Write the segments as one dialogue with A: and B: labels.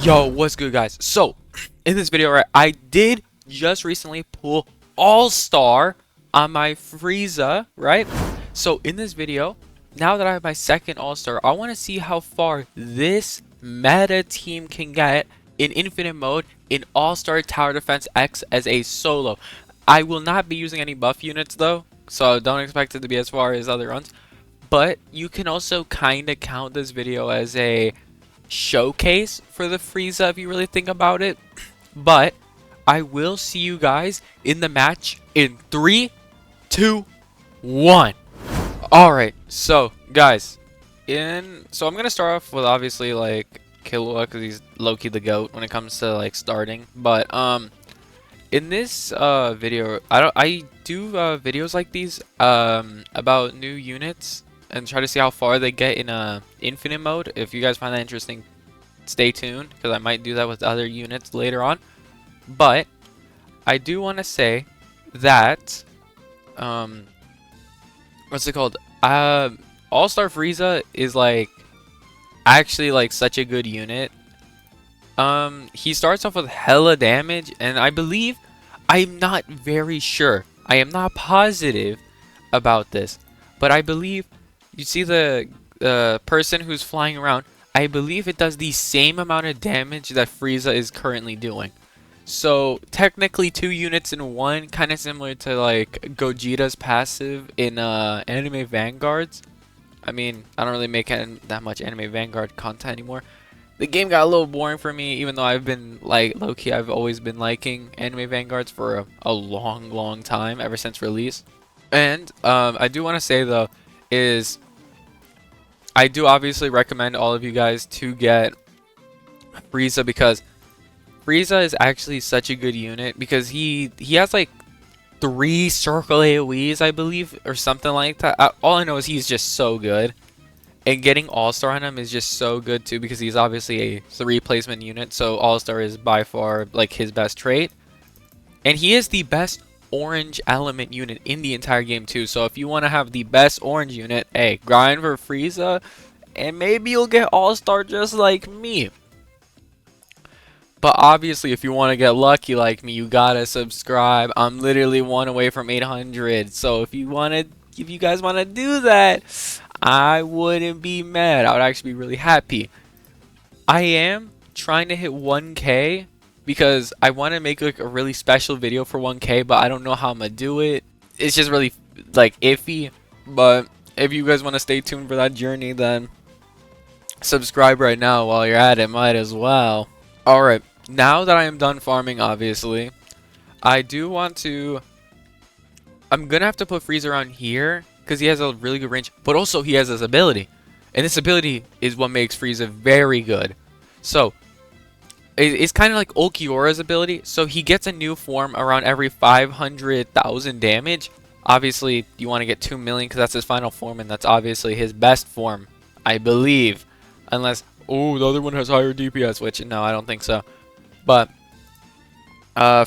A: Yo, what's good, guys? So, in this video, right, I did just recently pull All-Star on my Frieza, right? So, in this video, now that I have my second All-Star, I want to see how far this meta team can get in Infinite Mode in All-Star Tower Defense X as a solo. I will not be using any buff units, though, so don't expect it to be as far as other runs. But you can also kind of count this video as a showcase for the Frieza if you really think about it. But I will see you guys in the match in 3, 2, 1. Alright, so guys, so I'm gonna start off with obviously like Killua because he's low-key the GOAT when it comes to like starting. But in this video, I do videos like these about new units and try to see how far they get in infinite mode. If you guys find that interesting, stay tuned because I might do that with other units later on. But I do want to say that what's it called? All-Star Frieza is like actually like such a good unit. He starts off with hella damage, and I believe, I'm not very sure, I am not positive about this, but I believe you see the person who's flying around, I believe it does the same amount of damage that Frieza is currently doing. So technically 2 units in one, kind of similar to like Gogeta's passive in Anime Vanguards. I mean, I don't really make that much Anime Vanguard content anymore. The game got a little boring for me, even though I've been like low-key, I've always been liking Anime Vanguards for a long time, ever since release. And I do want to say though, is I do obviously recommend all of you guys to get Frieza, because Frieza is actually such a good unit, because he has like 3 circle AoEs, I believe, or something like that. All I know is he's just so good, and getting All-Star on him is just so good too, because he's obviously a 3 placement unit, so All-Star is by far like his best trait, and he is the best orange element unit in the entire game too. So if you want to have the best orange unit, hey, grind for Frieza and maybe you'll get All-Star just like me. But obviously if you want to get lucky like me, you gotta subscribe. I'm literally 1 away from 800, so if you guys want to do that, I wouldn't be mad. I would actually be really happy. I am trying to hit 1K because I want to make like a really special video for 1K, but I don't know how I'm gonna do it. It's just really like iffy. But if you guys want to stay tuned for that journey, then subscribe right now while you're at it. Might as well. Alright, now that I am done farming, obviously, I do want to, I'm gonna have to put Frieza around here because he has a really good range, but also he has this ability, and this ability is what makes Frieza very good. So it's kind of like Ulquiorra's ability. So he gets a new form around every 500,000 damage. Obviously, you want to get 2 million because that's his final form, and that's obviously his best form, I believe. Unless, oh, the other one has higher DPS, which, no, I don't think so. But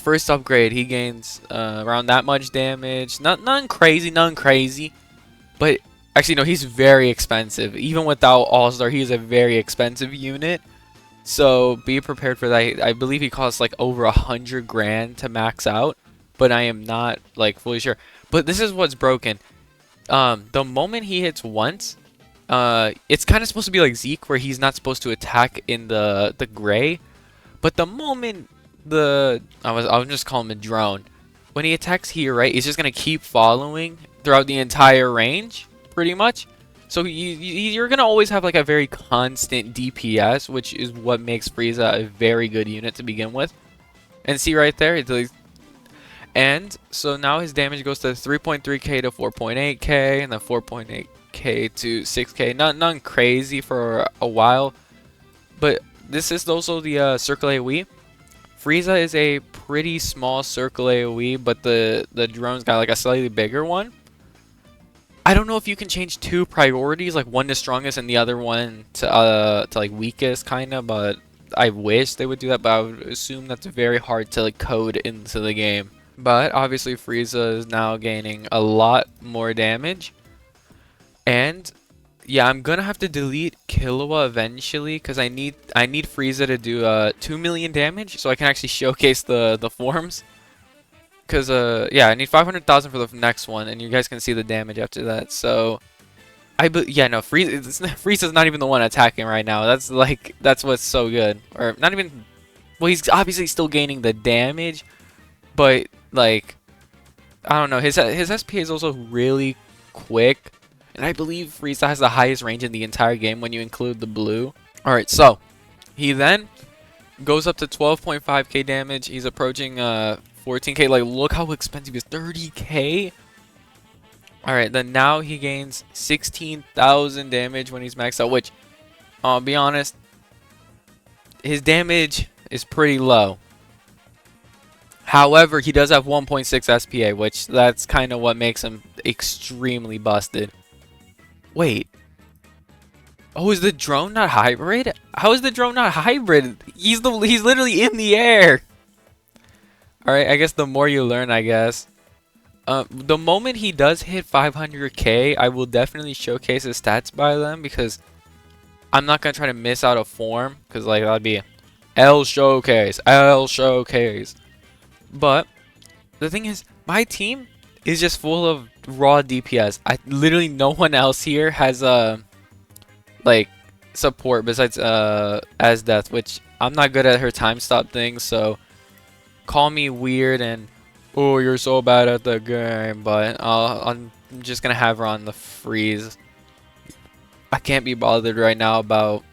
A: first upgrade, he gains around that much damage. None crazy. But actually, no, he's very expensive. Even without All-Star, he's a very expensive unit. So be prepared for that. I believe he costs like over 100 grand to max out, but I am not like fully sure. But this is what's broken. The moment he hits once, it's kind of supposed to be like Zeke, where he's not supposed to attack in the gray. But the moment I'll just call him a drone. When he attacks here, right, he's just gonna keep following throughout the entire range, pretty much. So you're going to always have like a very constant DPS, which is what makes Frieza a very good unit to begin with. And see right there, and so now his damage goes to 3.3k to 4.8k, and then 4.8k to 6k. None crazy for a while, but this is also the circle AoE. Frieza is a pretty small circle AoE, but the drone's got like a slightly bigger one. I don't know if you can change 2 priorities, like one to strongest and the other one to like weakest, kind of, but I wish they would do that, but I would assume that's very hard to like code into the game. But obviously Frieza is now gaining a lot more damage, and yeah, I'm gonna have to delete Killua eventually because I need Frieza to do 2 million damage so I can actually showcase the forms. Cause yeah, I need 500,000 for the next one, and you guys can see the damage after that. So yeah, no, Frieza's not even the one attacking right now. That's what's so good, or not even. Well, he's obviously still gaining the damage, but like I don't know, his SP is also really quick, and I believe Frieza has the highest range in the entire game when you include the blue. All right, so he then goes up to 12.5k damage. He's approaching 14k. Like, look how expensive he is. 30k. All right, then now he gains 16,000 damage when he's maxed out, which I'll be honest, his damage is pretty low. However, he does have 1.6 SPA, which that's kind of what makes him extremely busted. Wait. Oh, is the drone not hybrid? How is the drone not hybrid? He's literally in the air. All right, I guess the more you learn, I guess. The moment he does hit 500k, I will definitely showcase his stats by them because I'm not gonna try to miss out a form because like that'd be L showcase, L showcase. But the thing is, my team is just full of raw DPS. Literally no one else here has like support besides as death, which I'm not good at her time stop thing, so call me weird and oh you're so bad at the game, but I'm just gonna have her on the freeze. I can't be bothered right now about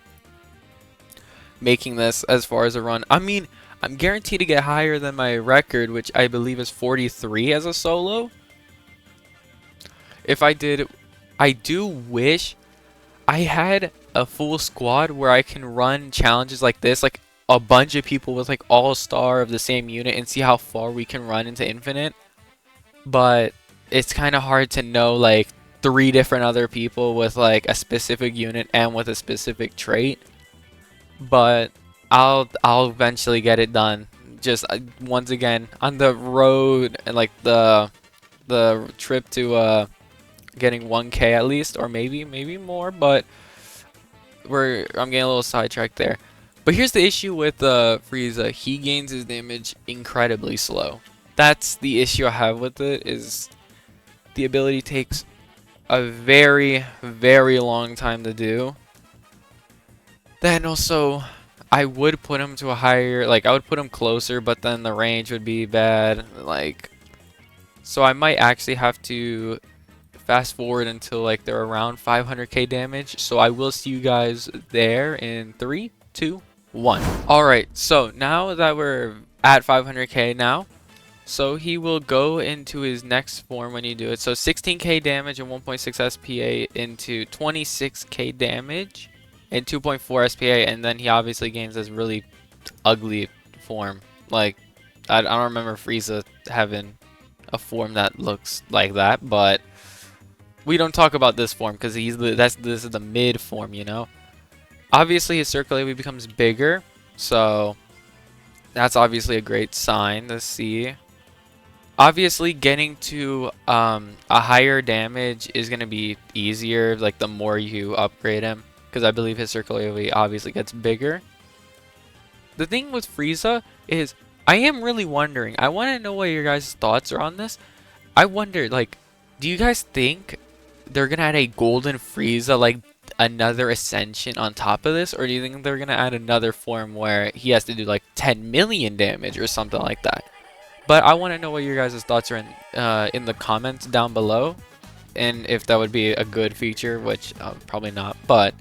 A: making this as far as a run. I mean, I'm guaranteed to get higher than my record, which I believe is 43 as a solo. If I did, I do wish I had a full squad where I can run challenges like this, like a bunch of people with like all star of the same unit and see how far we can run into infinite. But it's kind of hard to know like 3 different other people with like a specific unit and with a specific trait. But I'll eventually get it done. Just once again on the road and like the trip to getting 1k at least, or maybe more, but I'm getting a little sidetracked there. But here's the issue with Frieza. He gains his damage incredibly slow. That's the issue I have with it, is the ability takes a very, very long time to do. Then also, I would put him to a higher, like I would put him closer, but then the range would be bad. Like, so I might actually have to fast forward until like they're around 500k damage. So I will see you guys there in 3, 2, 1. Alright, so now that we're at 500k now, so he will go into his next form when you do it. So 16k damage and 1.6 SPA into 26k damage and 2.4 SPA, and then he obviously gains this really ugly form. Like, I don't remember Frieza having a form that looks like that, but we don't talk about this form because this is the mid form, you know. Obviously, his circle AoE becomes bigger, so that's obviously a great sign to see. Obviously, getting to a higher damage is going to be easier, like the more you upgrade him, because I believe his circle AoE obviously gets bigger. The thing with Frieza is, I am really wondering, I want to know what your guys' thoughts are on this. I wonder, like, do you guys think they're going to add a golden Frieza, like another ascension on top of this, or do you think they're going to add another form where he has to do like 10 million damage or something like that? But I want to know what your guys' thoughts are in the comments down below, and if that would be a good feature, which probably not, but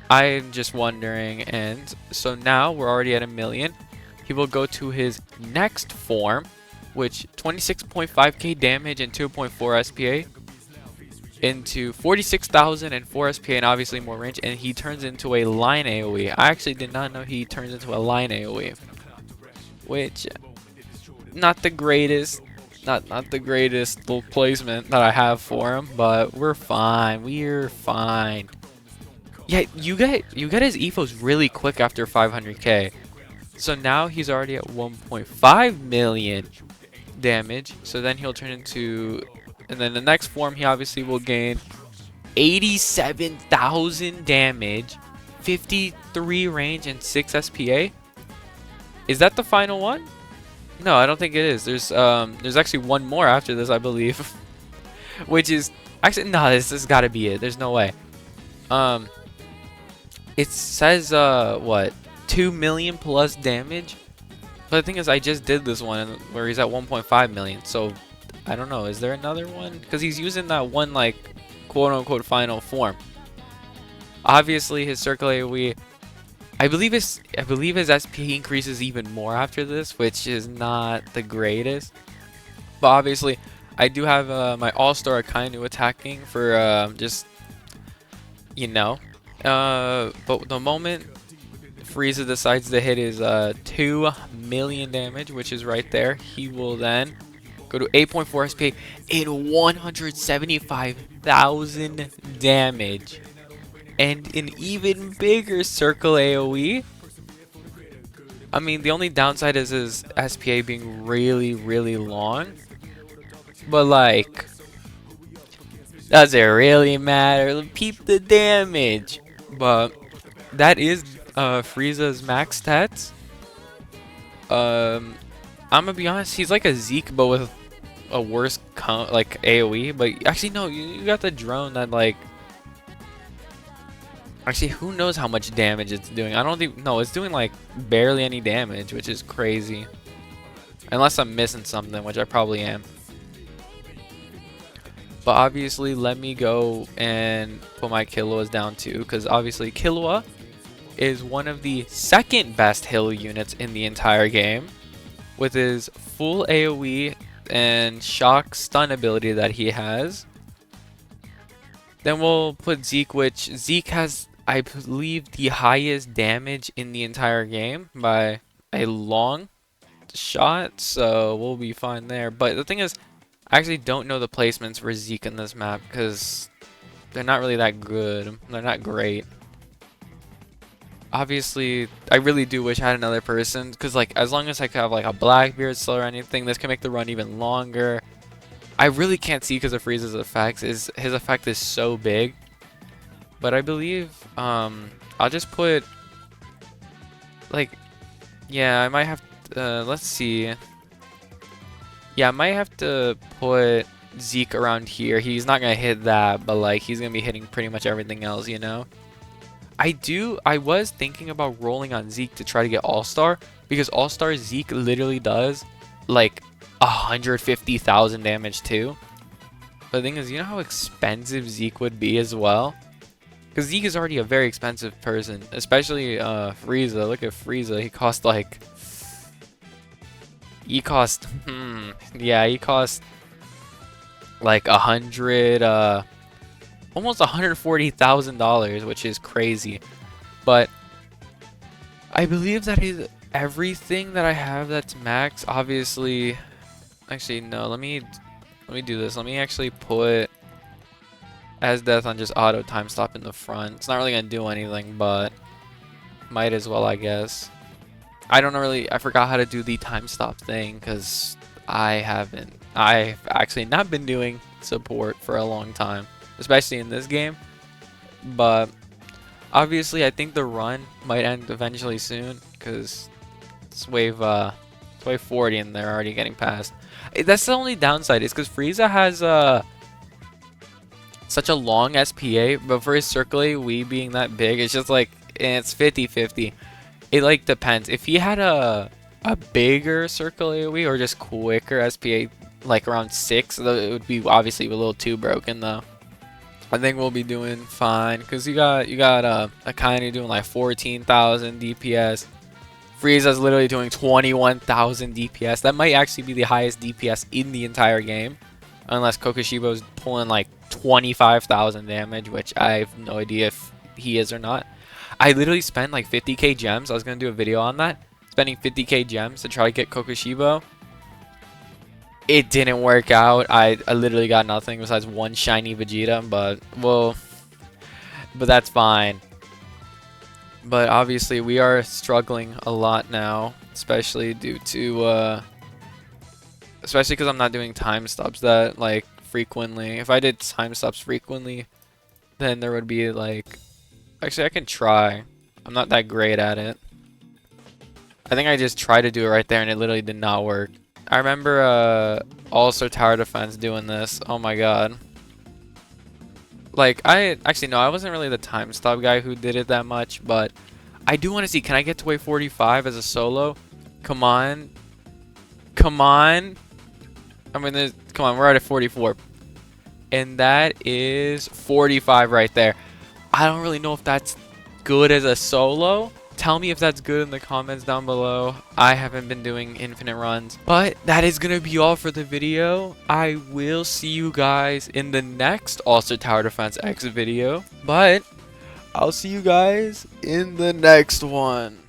A: I'm just wondering. And so now we're already at 1 million. He will go to his next form, which 26.5k damage and 2.4 SPA into 46,004 SPA and obviously more range, and he turns into a line AoE. I actually did not know he turns into a line AoE, which not the greatest little placement that I have for him, but we're fine. We're fine. Yeah, you get his EFOs really quick after 500k. So now he's already at 1.5 million damage. So then he'll turn into, and then the next form he obviously will gain 87,000 damage, 53 range, and 6 SPA. Is that the final one? No, I don't think it is. There's actually one more after this, I believe. Which is actually no, this has got to be it. There's no way. It says what, 2 million plus damage. But the thing is, I just did this one where he's at 1.5 million. So I don't know. Is there another one? Because he's using that one like quote unquote final form. Obviously, his circle AoE. I believe his SP increases even more after this, which is not the greatest. But obviously, I do have my all-star Akainu attacking for just, you know. But the moment Frieza decides to hit his 2 million damage, which is right there, he will then go to 8.4 SP in 175,000 damage. And an even bigger circle AoE. I mean, the only downside is his SPA being really, really long. But, like, does it really matter? Peep the damage. But that is Frieza's max stats. I'm gonna be honest, he's like a Zeke, but with a worse like AoE. But actually, no, you got the drone that like. Actually, who knows how much damage it's doing? I don't think... No, it's doing, like, barely any damage, which is crazy. Unless I'm missing something, which I probably am. But obviously, let me go and put my Killuas down, too. Because, obviously, Killua is one of the second best hill units in the entire game. With his full AoE and shock stun ability that he has. Then we'll put Zeke, which Zeke has... I believe the highest damage in the entire game by a long shot, so we'll be fine there. But the thing is, I actually don't know the placements for Zeke in this map because they're not really that good. They're not great. Obviously, I really do wish I had another person because, like, as long as I could have like a Blackbeard Slow or anything, this can make the run even longer. I really can't see because of Frieza's effects. His effect is so big. But I believe I'll just put like, yeah, I might have let's see. Yeah, I might have to put Zeke around here. He's not gonna hit that, but like he's gonna be hitting pretty much everything else, you know. I was thinking about rolling on Zeke to try to get All-Star because All-Star Zeke literally does like 150,000 damage too. But the thing is, you know how expensive Zeke would be as well? Because Zeke is already a very expensive person, especially Frieza. Look at Frieza. He cost like... He cost... yeah, he cost like almost $140,000, which is crazy. But I believe that is everything that I have that's max. Obviously, actually no. Let me do this. Let me actually put as death on just auto time stop in the front. It's not really gonna do anything, but might as well, I guess. I forgot how to do the time stop thing because I've actually not been doing support for a long time, especially in this game. But obviously, I think the run might end eventually soon because it's wave 40 and they're already getting past. That's the only downside is because Frieza has such a long SPA, but for his circle AoE being that big, it's just like it's 50-50. It like depends. If he had a bigger circle AoE or just quicker SPA, like around 6, it would be obviously a little too broken though. I think we'll be doing fine because you got Akainu doing like 14,000 DPS. Frieza's literally doing 21,000 DPS. That might actually be the highest DPS in the entire game, unless Kokushibo's pulling like 25,000 damage, which I have no idea if he is or not. I literally spent like 50k gems. I was gonna do a video on that, spending 50k gems to try to get Kokushibo. It didn't work out. I literally got nothing besides one shiny Vegeta, but that's fine. But obviously we are struggling a lot now, especially due to especially because I'm not doing time stops that like frequently. If I did time stops frequently, then there would be like... Actually, I can try. I'm not that great at it. I think I just tried to do it right there and it literally did not work. I remember All-Star Tower Defense doing this. Oh my god. Like, actually, no, I wasn't really the time stop guy who did it that much, but I do want to see, can I get to wave 45 as a solo? Come on. Come on. I mean, come on, we're at a 44. And that is 45 right there. I don't really know if that's good as a solo. Tell me if that's good in the comments down below. I haven't been doing infinite runs. But that is going to be all for the video. I will see you guys in the next All-Star Tower Defense X video. But I'll see you guys in the next one.